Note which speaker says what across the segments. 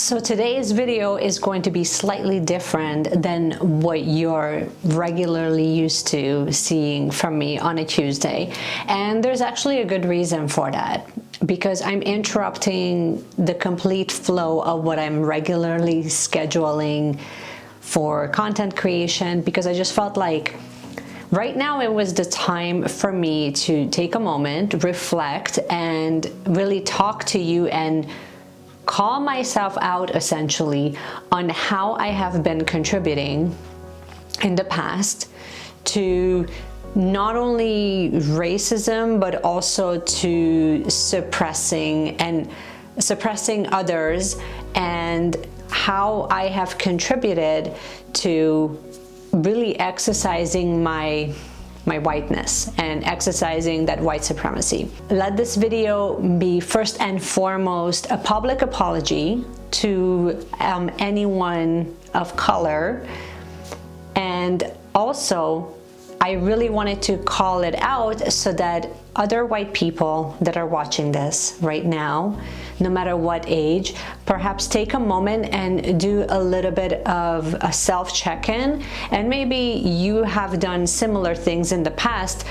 Speaker 1: So today's video is going to be slightly different than what you're regularly used to seeing from me on a Tuesday. And there's actually a good reason for that, because I'm interrupting the complete flow of what I'm regularly scheduling for content creation, because I just felt like right now it was the time for me to take a moment, reflect, and really talk to you and call myself out essentially on how I have been contributing in the past to not only racism, but also to suppressing others, and how I have contributed to really exercising my whiteness and exercising that white supremacy. Let this video be first and foremost a public apology to anyone of color, and also I really wanted to call it out so that other white people that are watching this right now, no matter what age, perhaps take a moment and do a little bit of a self check-in, and maybe you have done similar things in the past,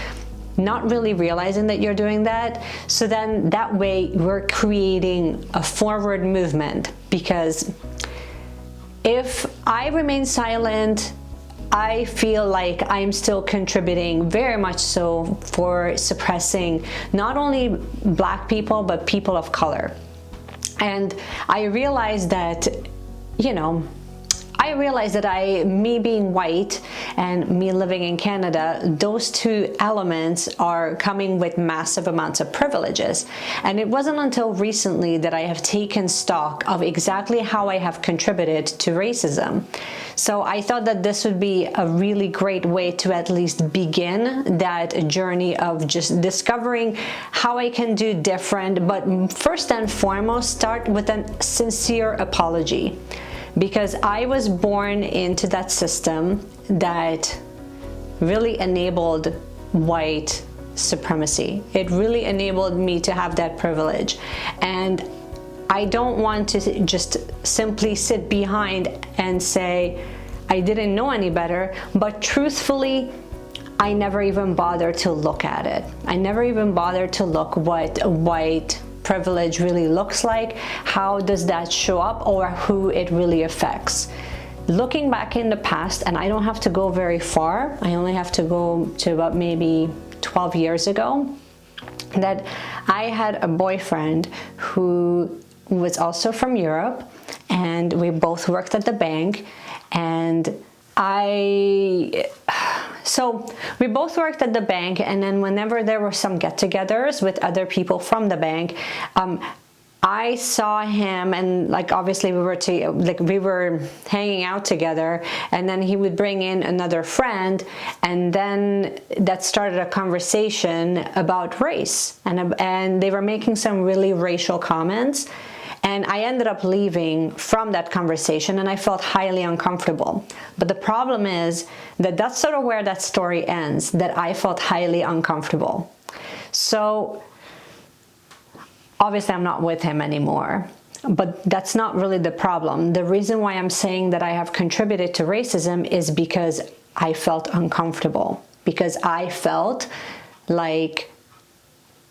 Speaker 1: not really realizing that you're doing that. So then that way we're creating a forward movement, because if I remain silent, I feel like I'm still contributing very much so for suppressing not only Black people, but people of color. And I realized that, me being white and me living in Canada, those two elements are coming with massive amounts of privileges. And it wasn't until recently that I have taken stock of exactly how I have contributed to racism. So I thought that this would be a really great way to at least begin that journey of just discovering how I can do different, but first and foremost, start with a sincere apology. Because I was born into that system that really enabled white supremacy. It really enabled me to have that privilege. And I don't want to just simply sit behind and say, I didn't know any better, but truthfully, I never even bothered to look at it. I never even bothered to look what white privilege really looks like, how does that show up, or who it really affects. Looking back in the past, and I don't have to go very far, I only have to go to about maybe 12 years ago, that I had a boyfriend who was also from Europe, and we both worked at the bank, and so we both worked at the bank, and then whenever there were some get-togethers with other people from the bank, I saw him, and obviously we were hanging out together, and then he would bring in another friend, and then that started a conversation about race, and they were making some really racial comments. And I ended up leaving from that conversation, and I felt highly uncomfortable. But the problem is that that's sort of where that story ends, that I felt highly uncomfortable. So obviously I'm not with him anymore, but that's not really the problem. The reason why I'm saying that I have contributed to racism is because I felt uncomfortable, because I felt like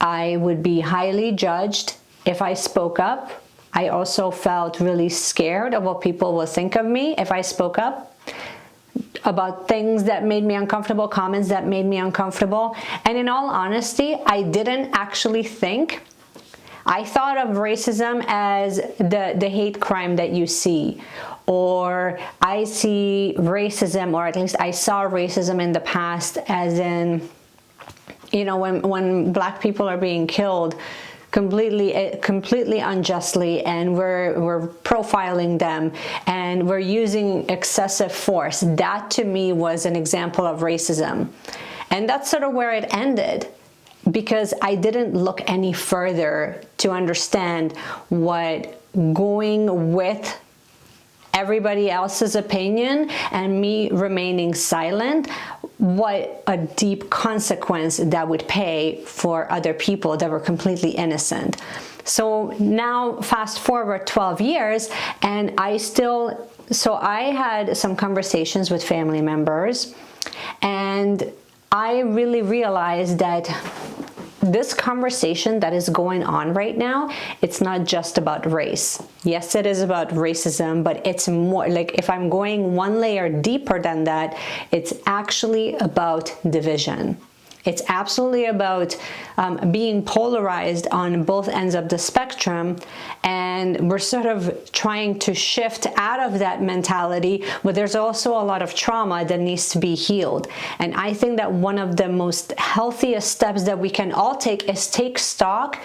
Speaker 1: I would be highly judged if I spoke up. I also felt really scared of what people will think of me if I spoke up about things that made me uncomfortable, comments that made me uncomfortable. And in all honesty, I didn't actually think. I thought of racism as the hate crime that you see, or I see racism, or at least I saw racism in the past as in, when Black people are being killed completely unjustly, and we're profiling them, and we're using excessive force. That to me was an example of racism. And that's sort of where it ended, because I didn't look any further to understand what going with everybody else's opinion and me remaining silent, what a deep consequence that would pay for other people that were completely innocent. So now fast forward 12 years, and so I had some conversations with family members, and I really realized that this conversation that is going on right now, it's not just about race. Yes, it is about racism, but it's more like, if I'm going one layer deeper than that, it's actually about division. It's absolutely about being polarized on both ends of the spectrum, and we're sort of trying to shift out of that mentality, but there's also a lot of trauma that needs to be healed. And I think that one of the most healthiest steps that we can all take is take stock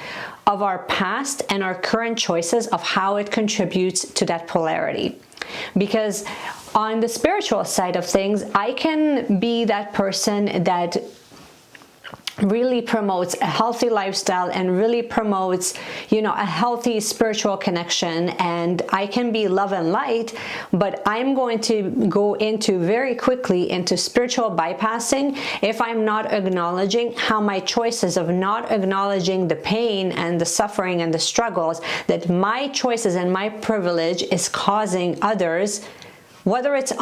Speaker 1: of our past and our current choices, of how it contributes to that polarity. Because on the spiritual side of things, I can be that person that really promotes a healthy lifestyle and really promotes, a healthy spiritual connection, and I can be love and light, but I'm going to go very quickly into spiritual bypassing if I'm not acknowledging how my choices of not acknowledging the pain and the suffering and the struggles that my choices and my privilege is causing others. Whether it's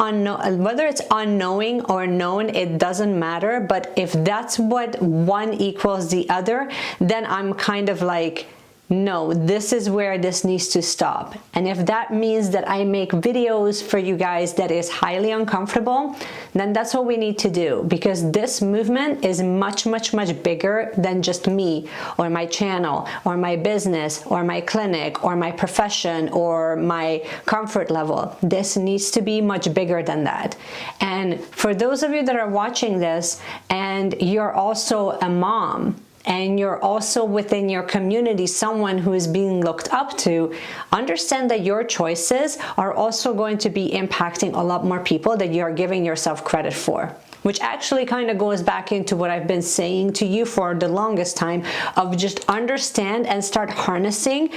Speaker 1: unknowing or known, it doesn't matter. But if that's what one equals the other, then I'm kind of like, no, this is where this needs to stop. And if that means that I make videos for you guys that is highly uncomfortable, then that's what we need to do, because this movement is much, much, much bigger than just me or my channel or my business or my clinic or my profession or my comfort level. This needs to be much bigger than that. And for those of you that are watching this and you're also a mom, and you're also within your community someone who is being looked up to, understand that your choices are also going to be impacting a lot more people than you're giving yourself credit for. Which actually kind of goes back into what I've been saying to you for the longest time, of just understand and start harnessing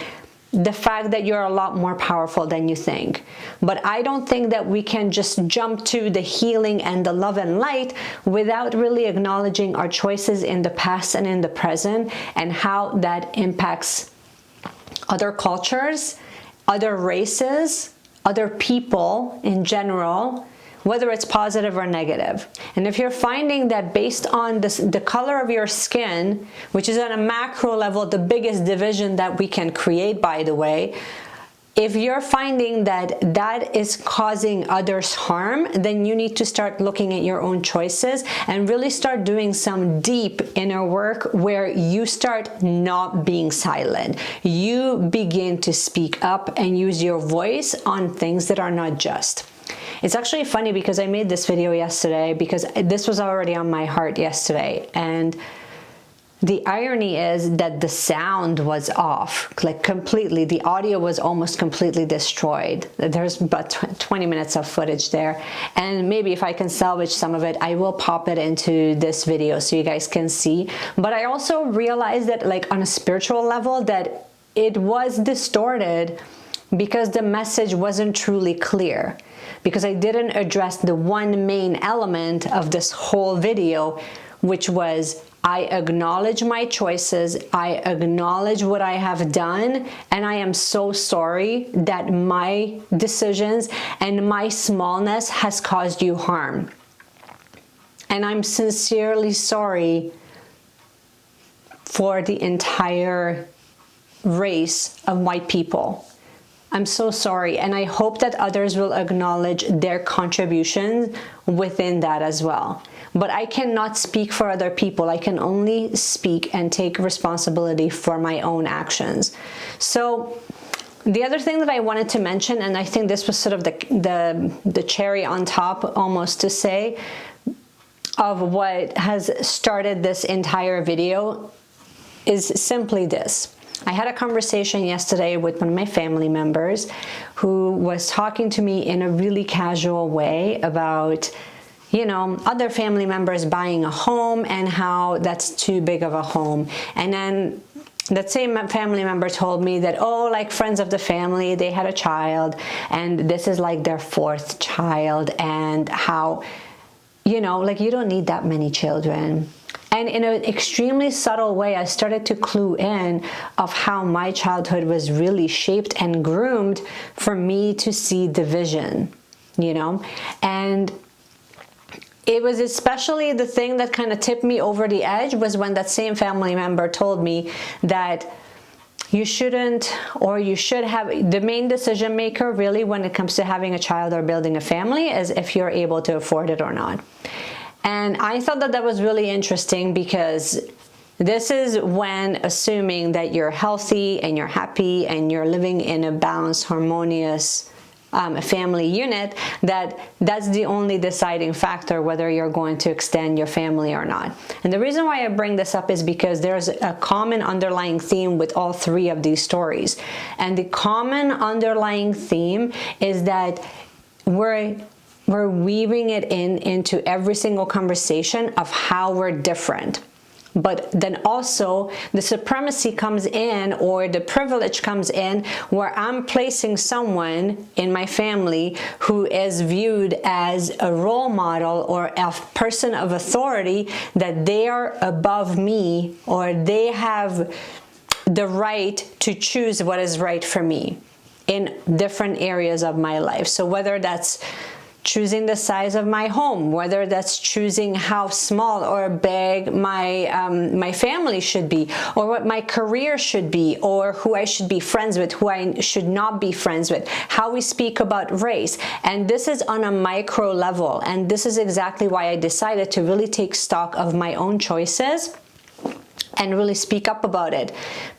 Speaker 1: the fact that you're a lot more powerful than you think. But I don't think that we can just jump to the healing and the love and light without really acknowledging our choices in the past and in the present, and how that impacts other cultures, other races, other people in general, whether it's positive or negative. And if you're finding that based on the color of your skin, which is on a macro level the biggest division that we can create, by the way, if you're finding that that is causing others harm, then you need to start looking at your own choices and really start doing some deep inner work where you start not being silent. You begin to speak up and use your voice on things that are not just. It's actually funny because I made this video yesterday because this was already on my heart yesterday, and the irony is that the sound was off, like completely. The audio was almost completely destroyed. There's about 20 minutes of footage there, and maybe if I can salvage some of it, I will pop it into this video so you guys can see. But I also realized that, like, on a spiritual level, that it was distorted because the message wasn't truly clear, because I didn't address the one main element of this whole video, which was I acknowledge my choices, I acknowledge what I have done, and I am so sorry that my decisions and my smallness has caused you harm. And I'm sincerely sorry for the entire race of white people. I'm so sorry, and I hope that others will acknowledge their contributions within that as well. But I cannot speak for other people. I can only speak and take responsibility for my own actions. So the other thing that I wanted to mention, and I think this was sort of the cherry on top almost to say, of what has started this entire video, is simply this. I had a conversation yesterday with one of my family members who was talking to me in a really casual way about, other family members buying a home and how that's too big of a home. And then that same family member told me that, like friends of the family, they had a child and this is like their fourth child, and how, you don't need that many children. And in an extremely subtle way, I started to clue in of how my childhood was really shaped and groomed for me to see division, you know? And it was especially the thing that kind of tipped me over the edge was when that same family member told me that you shouldn't, or you should have, the main decision maker really when it comes to having a child or building a family is if you're able to afford it or not. And I thought that that was really interesting, because this is when assuming that you're healthy and you're happy and you're living in a balanced, harmonious family unit, that's the only deciding factor whether you're going to extend your family or not. And the reason why I bring this up is because there's a common underlying theme with all three of these stories. And the common underlying theme is that we're weaving it into every single conversation of how we're different. But then also the supremacy comes in, or the privilege comes in, where I'm placing someone in my family who is viewed as a role model or a person of authority, that they are above me, or they have the right to choose what is right for me in different areas of my life. So whether that's choosing the size of my home, whether that's choosing how small or big my family should be, or what my career should be, or who I should be friends with, who I should not be friends with, how we speak about race. And this is on a micro level. And this is exactly why I decided to really take stock of my own choices and really speak up about it.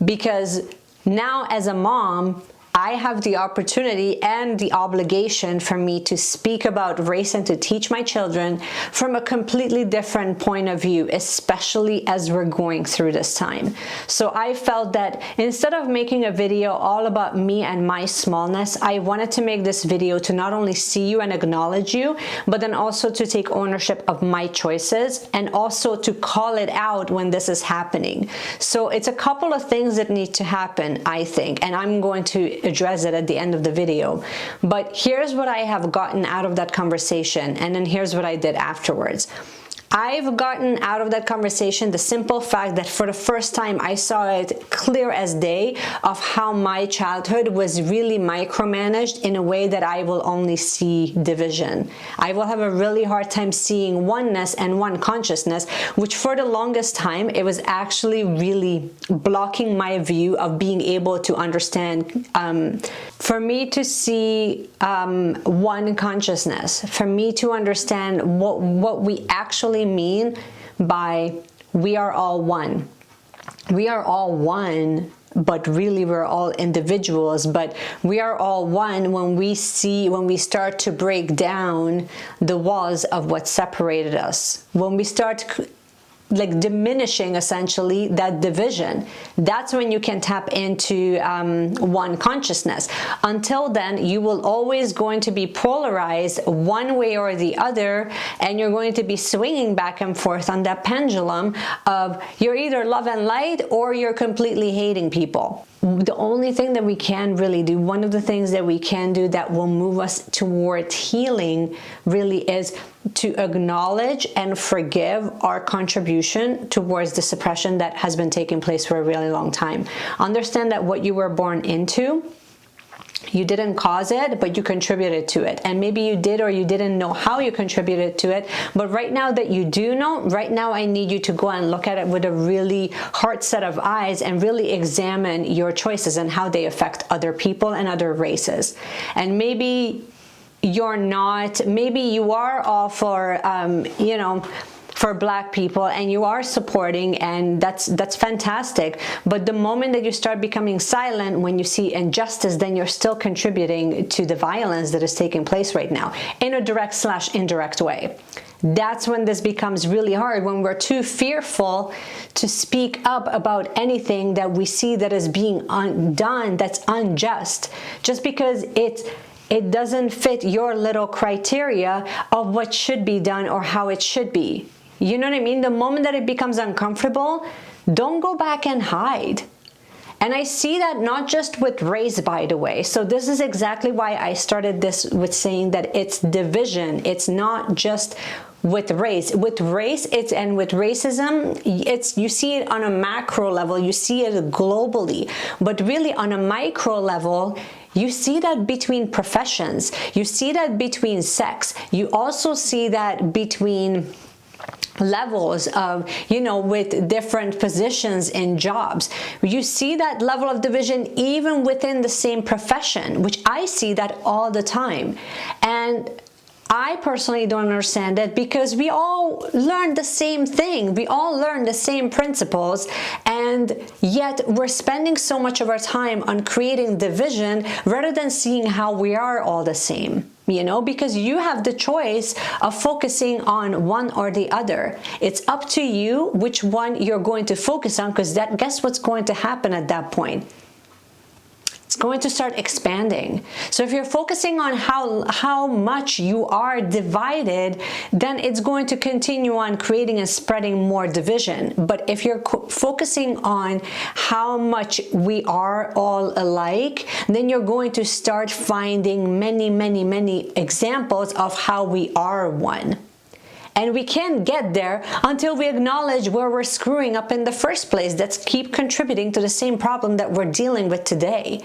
Speaker 1: Because now as a mom, I have the opportunity and the obligation for me to speak about race and to teach my children from a completely different point of view, especially as we're going through this time. So I felt that instead of making a video all about me and my smallness, I wanted to make this video to not only see you and acknowledge you, but then also to take ownership of my choices and also to call it out when this is happening. So it's a couple of things that need to happen, I think, and I'm going to address it at the end of the video. But here's what I have gotten out of that conversation, and then here's what I did afterwards. I've gotten out of that conversation the simple fact that for the first time I saw it clear as day of how my childhood was really micromanaged in a way that I will only see division. I will have a really hard time seeing oneness and one consciousness, which for the longest time it was actually really blocking my view of being able to understand. For me to see one consciousness, for me to understand what we actually mean by we are all one. We are all one, but really we're all individuals. But we are all one when we start to break down the walls of what separated us. When we start like diminishing essentially that division, that's when you can tap into one consciousness. Until then, you will always going to be polarized one way or the other, and you're going to be swinging back and forth on that pendulum of you're either love and light or you're completely hating people. The only thing that we can really do, one of the things that we can do that will move us towards healing really is to acknowledge and forgive our contribution towards the suppression that has been taking place for a really long time. Understand that what you were born into, you didn't cause it, but you contributed to it. And maybe you did or you didn't know how you contributed to it. But right now that you do know, right now I need you to go and look at it with a really hard set of eyes and really examine your choices and how they affect other people and other races. And maybe you're not, maybe you are all for, you know, for Black people and you are supporting, and that's fantastic. But the moment that you start becoming silent when you see injustice, then you're still contributing to the violence that is taking place right now in a direct/indirect way. That's when this becomes really hard, when we're too fearful to speak up about anything that we see that is being done that's unjust, just because it doesn't fit your little criteria of what should be done or how it should be. You know what I mean? The moment that it becomes uncomfortable, don't go back and hide. And I see that not just with race, by the way. So this is exactly why I started this with saying that it's division. It's not just with race. With race, with racism, you see it on a macro level, you see it globally, but really on a micro level, you see that between professions, you see that between sex, you also see that between levels of, with different positions in jobs. You see that level of division even within the same profession, which I see that all the time. And I personally don't understand it, because we all learn the same thing. We all learn the same principles, and yet we're spending so much of our time on creating division rather than seeing how we are all the same. Because you have the choice of focusing on one or the other. It's up to you which one you're going to focus on, because guess what's going to happen at that point? It's going to start expanding. So if you're focusing on how much you are divided, then it's going to continue on creating and spreading more division. But if you're focusing on how much we are all alike, then you're going to start finding many, many, many examples of how we are one. And we can't get there until we acknowledge where we're screwing up in the first place. That's keep contributing to the same problem that we're dealing with today.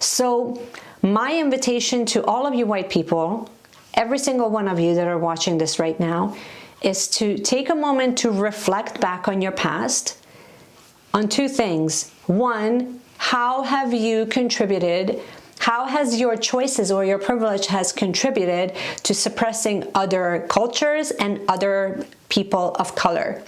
Speaker 1: So my invitation to all of you white people, every single one of you that are watching this right now, is to take a moment to reflect back on your past on two things. One, how have you contributed? How has your choices or your privilege has contributed to suppressing other cultures and other people of color?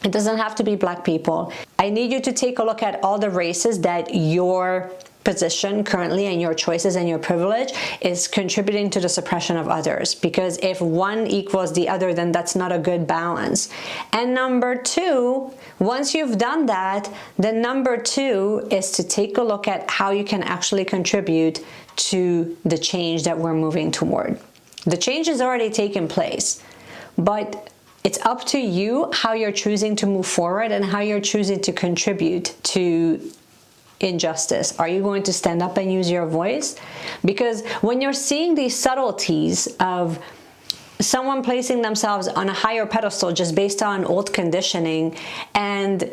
Speaker 1: It doesn't have to be Black people. I need you to take a look at all the races that your position currently and your choices and your privilege is contributing to the suppression of others. Because if one equals the other, then that's not a good balance. And number two, once you've done that, then number two is to take a look at how you can actually contribute to the change that we're moving toward. The change has already taken place, but it's up to you how you're choosing to move forward and how you're choosing to contribute to injustice. Are you going to stand up and use your voice? Because when you're seeing these subtleties of someone placing themselves on a higher pedestal just based on old conditioning, and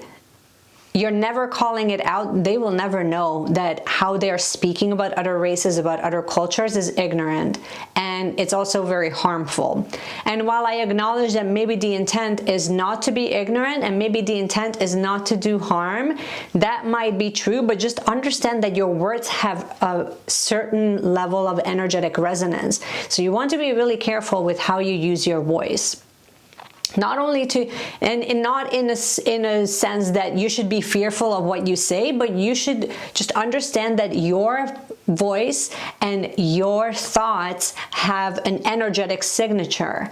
Speaker 1: you're never calling it out, they will never know that how they're speaking about other races, about other cultures is ignorant, and it's also very harmful. And while I acknowledge that maybe the intent is not to be ignorant and maybe the intent is not to do harm, that might be true, but just understand that your words have a certain level of energetic resonance. So you want to be really careful with how you use your voice. Not only to, and not in a sense that you should be fearful of what you say, but you should just understand that your voice and your thoughts have an energetic signature,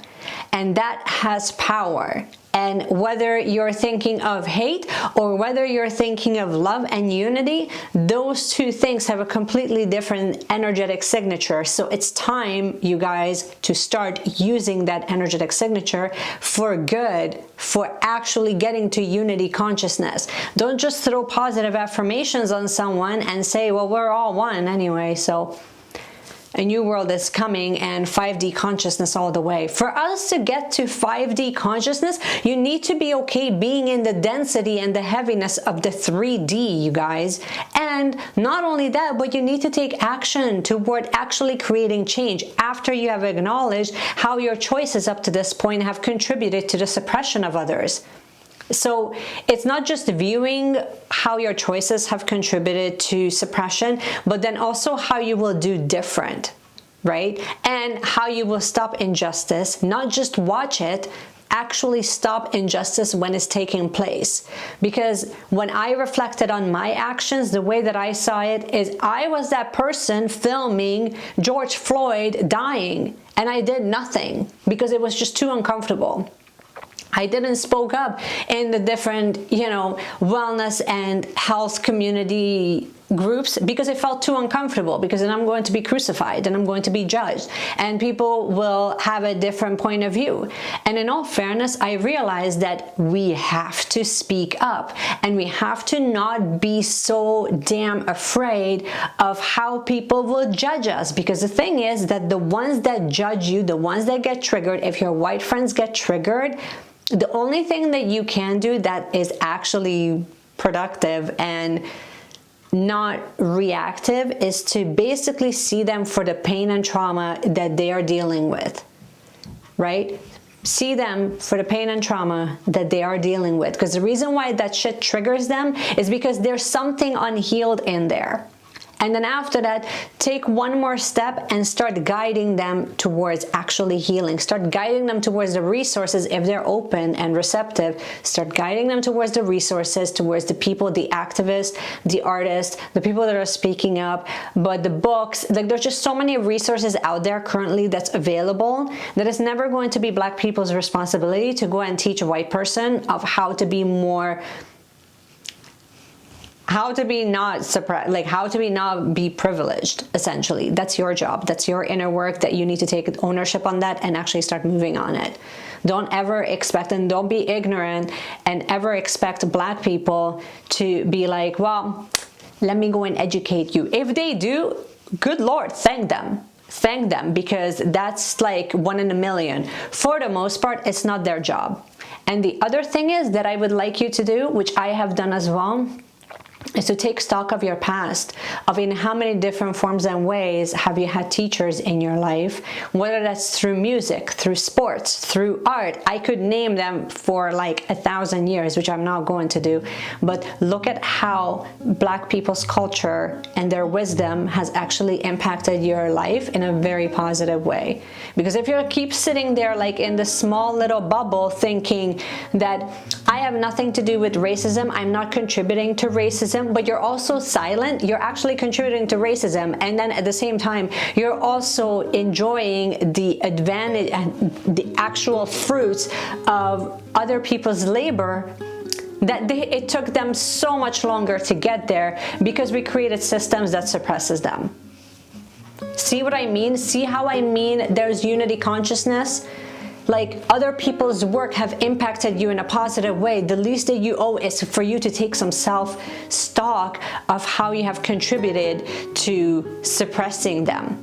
Speaker 1: and that has power. And whether you're thinking of hate or whether you're thinking of love and unity, those two things have a completely different energetic signature. So it's time, you guys, to start using that energetic signature for good, for actually getting to unity consciousness. Don't just throw positive affirmations on someone and say, well, we're all one anyway, so a new world is coming and 5D consciousness all the way. For us to get to 5D consciousness, you need to be okay being in the density and the heaviness of the 3D, you guys. And not only that, but you need to take action toward actually creating change after you have acknowledged how your choices up to this point have contributed to the suppression of others. So it's not just viewing how your choices have contributed to suppression, but then also how you will do different, right? And how you will stop injustice, not just watch it, actually stop injustice when it's taking place. Because when I reflected on my actions, the way that I saw it is I was that person filming George Floyd dying, and I did nothing because it was just too uncomfortable. I didn't spoke up in the different, wellness and health community groups because it felt too uncomfortable, because then I'm going to be crucified and I'm going to be judged and people will have a different point of view. And in all fairness, I realized that we have to speak up and we have to not be so damn afraid of how people will judge us, because the thing is that the ones that judge you, the ones that get triggered, if your white friends get triggered, the only thing that you can do that is actually productive and not reactive is to basically see them for the pain and trauma that they are dealing with, right? See them for the pain and trauma that they are dealing with, because the reason why that shit triggers them is because there's something unhealed in there. And then after that, take one more step and start guiding them towards actually healing. Start guiding them towards the resources if they're open and receptive. Start guiding them towards the resources, towards the people, the activists, the artists, the people that are speaking up. But the books, like there's just so many resources out there currently that's available that it's never going to be Black people's responsibility to go and teach a white person of how to be more, how to be not suppressed, like how to be not be privileged, essentially. That's your job. That's your inner work that you need to take ownership on that and actually start moving on it. Don't ever expect, and don't be ignorant and ever expect Black people to be like, well, let me go and educate you. If they do, good Lord, thank them. Thank them, because that's like 1 in a million. For the most part, it's not their job. And the other thing is that I would like you to do, which I have done as well, is to take stock of your past, of in how many different forms and ways have you had teachers in your life, whether that's through music, through sports, through art. I could name them for like 1,000 years, which I'm not going to do, but look at how Black people's culture and their wisdom has actually impacted your life in a very positive way. Because if you keep sitting there like in the small little bubble thinking that I have nothing to do with racism, I'm not contributing to racism, but you're also silent, you're actually contributing to racism, and then at the same time you're also enjoying the advantage and the actual fruits of other people's labor that it took them so much longer to get there because we created systems that suppresses them. See what I mean? See how I mean there's unity consciousness? Like, other people's work have impacted you in a positive way. The least that you owe is for you to take some self-stock of how you have contributed to suppressing them,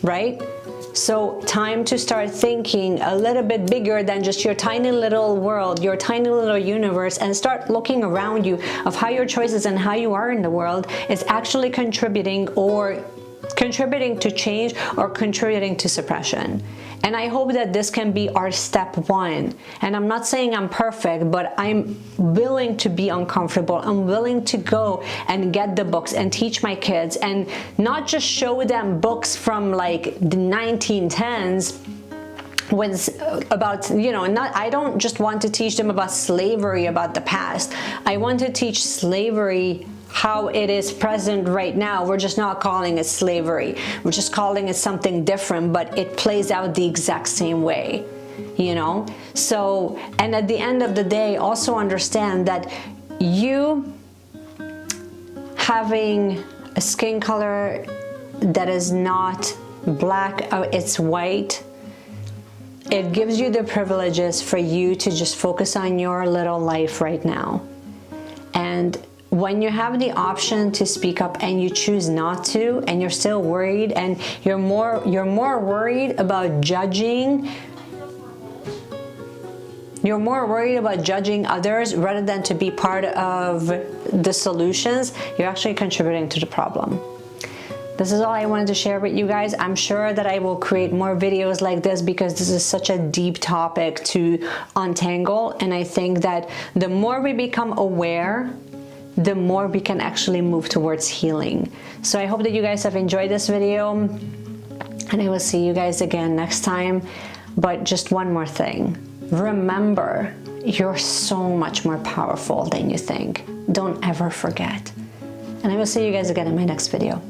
Speaker 1: right? So time to start thinking a little bit bigger than just your tiny little world, your tiny little universe, and start looking around you of how your choices and how you are in the world is actually contributing to change or contributing to suppression. And I hope that this can be our step one. And I'm not saying I'm perfect, but I'm willing to be uncomfortable. I'm willing to go and get the books and teach my kids, and not just show them books from like the 1910s was about, you know, I don't just want to teach them about slavery, about the past. I want to teach slavery how it is present right now. We're just not calling it slavery. We're just calling it something different, but it plays out the exact same way, you know? So, and at the end of the day, also understand that you having a skin color that is not Black, it's white, it gives you the privileges for you to just focus on your little life right now. And when you have the option to speak up and you choose not to, and you're still worried, and you're more worried about judging, you're more worried about judging others rather than to be part of the solutions, you're actually contributing to the problem. This is all I wanted to share with you guys. I'm sure that I will create more videos like this because this is such a deep topic to untangle, and I think that the more we become aware, the more we can actually move towards healing. So I hope that you guys have enjoyed this video, and I will see you guys again next time. But just one more thing. Remember, you're so much more powerful than you think. Don't ever forget. And I will see you guys again in my next video.